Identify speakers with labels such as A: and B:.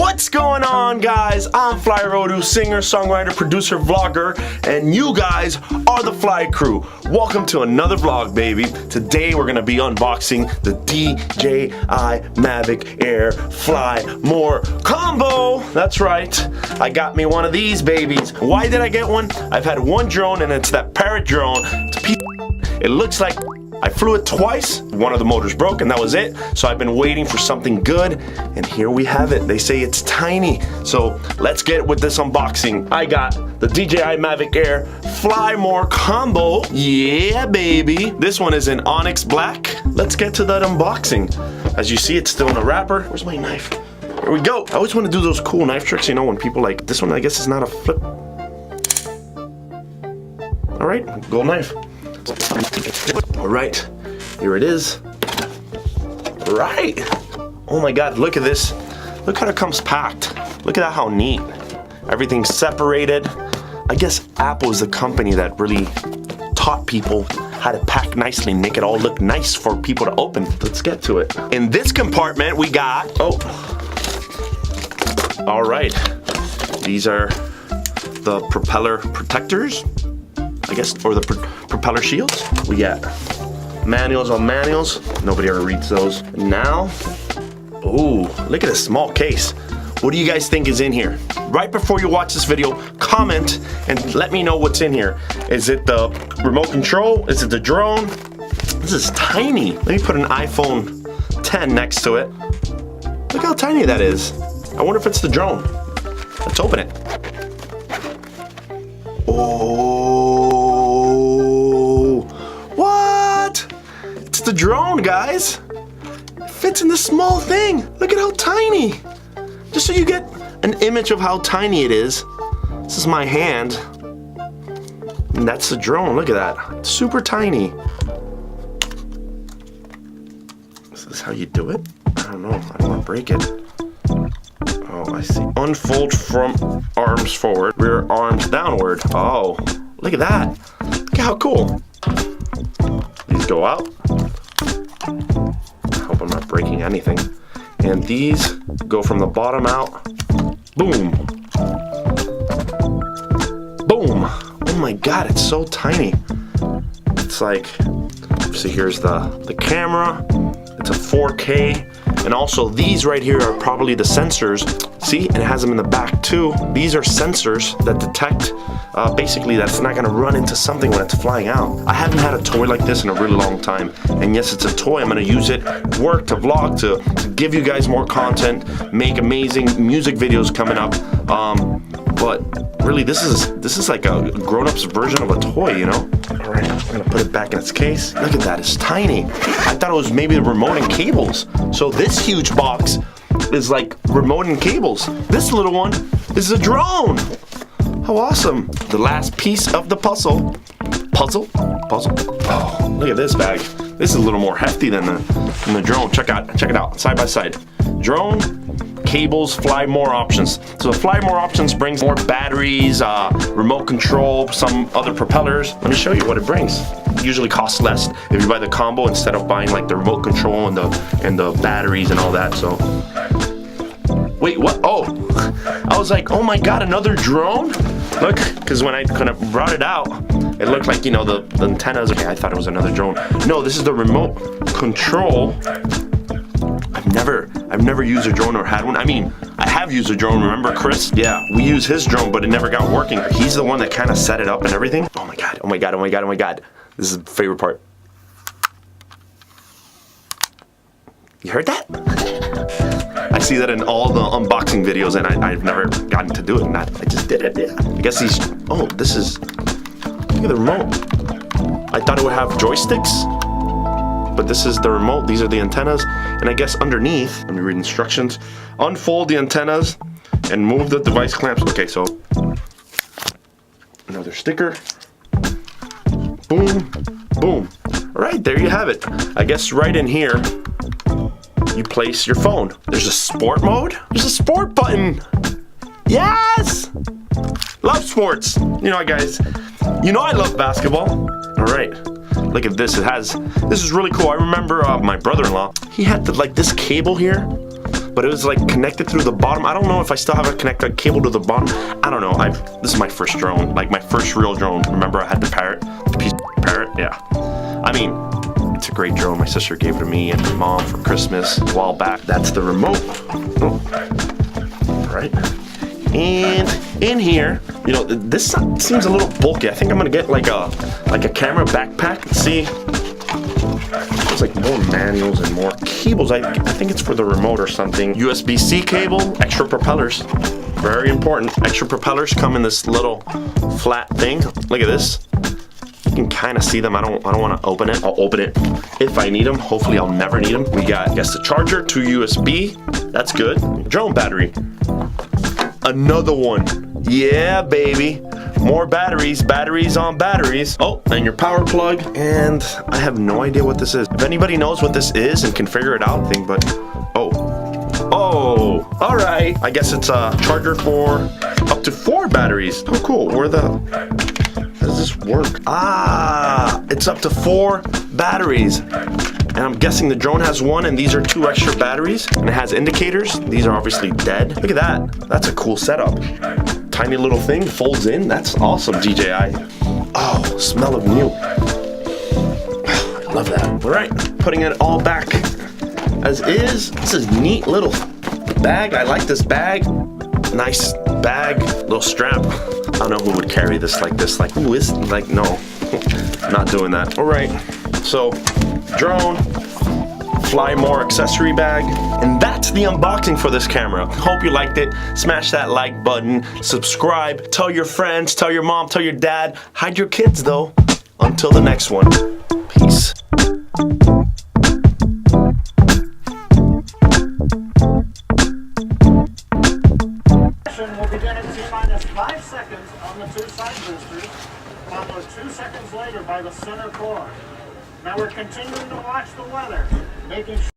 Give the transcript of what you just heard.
A: What's going on, guys? I'm Fly Rodu, singer, songwriter, producer, vlogger, and you guys are the Fly Crew. Welcome to another vlog, baby. Today we're gonna be unboxing the Dji Mavic Air Fly More combo. That's right, I got me one of these babies. Why did I get one? I've had one drone, and it's that parrot drone. It looks like I flew it twice, one of the motors broke, and that was it. So I've been waiting for something good, and here we have it. They say it's tiny, so let's get with this unboxing. I got the Dji Mavic Air Fly More combo. Yeah, baby. This one is in onyx black. Let's get to that unboxing. As you see, it's still in a wrapper. Where's my knife? Here we go. I always want to do those cool knife tricks, you know, when people like, this one I guess is not a flip. All right, gold knife. All right, here it is. Right. Oh my God, look at this. Look how it comes packed. Look at that, how neat. Everything's separated. I guess Apple is the company that really taught people how to pack nicely and make it all look nice for people to open. Let's get to it. In this compartment, we got, all right. These are the propeller protectors, I guess, or the propeller shields. We got manuals on manuals. Nobody ever reads those. Now, ooh, look at this small case. What do you guys think is in here? Right before you watch this video, comment and let me know what's in here. Is it the remote control? Is it the drone? This is tiny. Let me put an iPhone 10 next to it. Look how tiny that is. I wonder if it's the drone. Let's open it. Oh, what? It's the drone, guys. It fits in this small thing. Look at how tiny. Just so you get an image of how tiny it is. This is my hand. And that's the drone. Look at that. It's super tiny. Is this how you do it? I don't know. I don't want to break it. Oh, I see. Unfold front arms forward, rear arms downward. Oh, look at that. Look at how cool. These go out. I hope I'm not breaking anything. And these go from the bottom out. Boom. Boom. Oh my God, it's so tiny. It's like, so here's the camera. It's a 4K. And also these right here are probably the sensors. See, and it has them in the back too. These are sensors that detect basically that it's not gonna run into something when it's flying out. I haven't had a toy like this in a really long time. And yes, it's a toy. I'm gonna use it, work, to vlog, to give you guys more content, make amazing music videos coming up. But really, this is like a grown-up's version of a toy, you know? All right, I'm gonna put it back in its case. Look at that, it's tiny. I thought it was maybe the remote and cables. So this huge box is like remote and cables. This little one is a drone. How awesome. The last piece of the puzzle. Puzzle? Oh, look at this bag. This is a little more hefty than the drone. Check it out, side by side. Drone, cables, Fly More options. So the Fly More options brings more batteries, remote control, some other propellers. Let me show you what it brings. It usually costs less if you buy the combo instead of buying like the remote control and the batteries and all that. So, wait, what? Oh, I was like, oh my God, another drone? Look, because when I kind of brought it out, it looked like, you know, the antennas. Okay, I thought it was another drone. No, this is the remote control. I've never used a drone or had one. I mean, I have used a drone, remember Chris? Yeah, we use his drone, but it never got working. He's the one that kind of set it up and everything. Oh my God, oh my God, oh my God, oh my God. This is the favorite part. You heard that? I see that in all the unboxing videos, and I've never gotten to do it, and I just did it, yeah. I guess these, oh, this is, look at the remote. I thought it would have joysticks, but this is the remote. These are the antennas, and I guess underneath, let me read instructions. Unfold the antennas and move the device clamps. Okay, so another sticker. Boom, boom. All right, there you have it. I guess right in here, you place your phone. There's a sport mode. There's a sport button. Yes! Love sports. You know, guys, you know I love basketball. All right. Look at this. This is really cool. I remember my brother-in-law, he had like this cable here but it was like connected through the bottom. I don't know if I still have a connected cable to the bottom. I don't know. This is my first drone, like my first real drone. Remember I had the Parrot, the piece of Parrot? Yeah. I mean, it's a great drone. My sister gave it to me and my mom for Christmas a while back. That's the remote. Oh. Right. And in here, you know, this seems a little bulky. I think I'm gonna get like a camera backpack. See, there's like more manuals and more cables. I think it's for the remote or something. USB-C cable, extra propellers. Very important. Extra propellers come in this little flat thing. Look at this. You can kind of see them. I don't want to open it. I'll open it if I need them. Hopefully I'll never need them. We got, I guess, the charger, 2 USB. That's good. Drone battery. Another one. Yeah, baby. More batteries. Batteries on batteries. Oh, and your power plug. And I have no idea what this is. If anybody knows what this is and can figure it out, but oh, all right. I guess it's a charger for up to 4 batteries. Oh, cool. How does this work? Ah, it's up to 4 batteries. And I'm guessing the drone has 1 and these are 2 extra batteries. And it has indicators. These are obviously dead. Look at that. That's a cool setup. Tiny little thing folds in. That's awesome, DJI. Oh, smell of new. I love that. All right, putting it all back as is. This is neat little bag. I like this bag. Nice bag, little strap. I don't know who would carry this. Like, who is, like, no, not doing that. All right, so drone, Fly More accessory bag, and that's the unboxing for this camera. Hope you liked it. Smash that like button, subscribe, tell your friends, tell your mom, tell your dad. Hide your kids though. Until the next one, peace.
B: Will begin at T-5 seconds on the 2 side boosters, followed 2 seconds later by the center core. Now we're continuing to watch the weather, making sure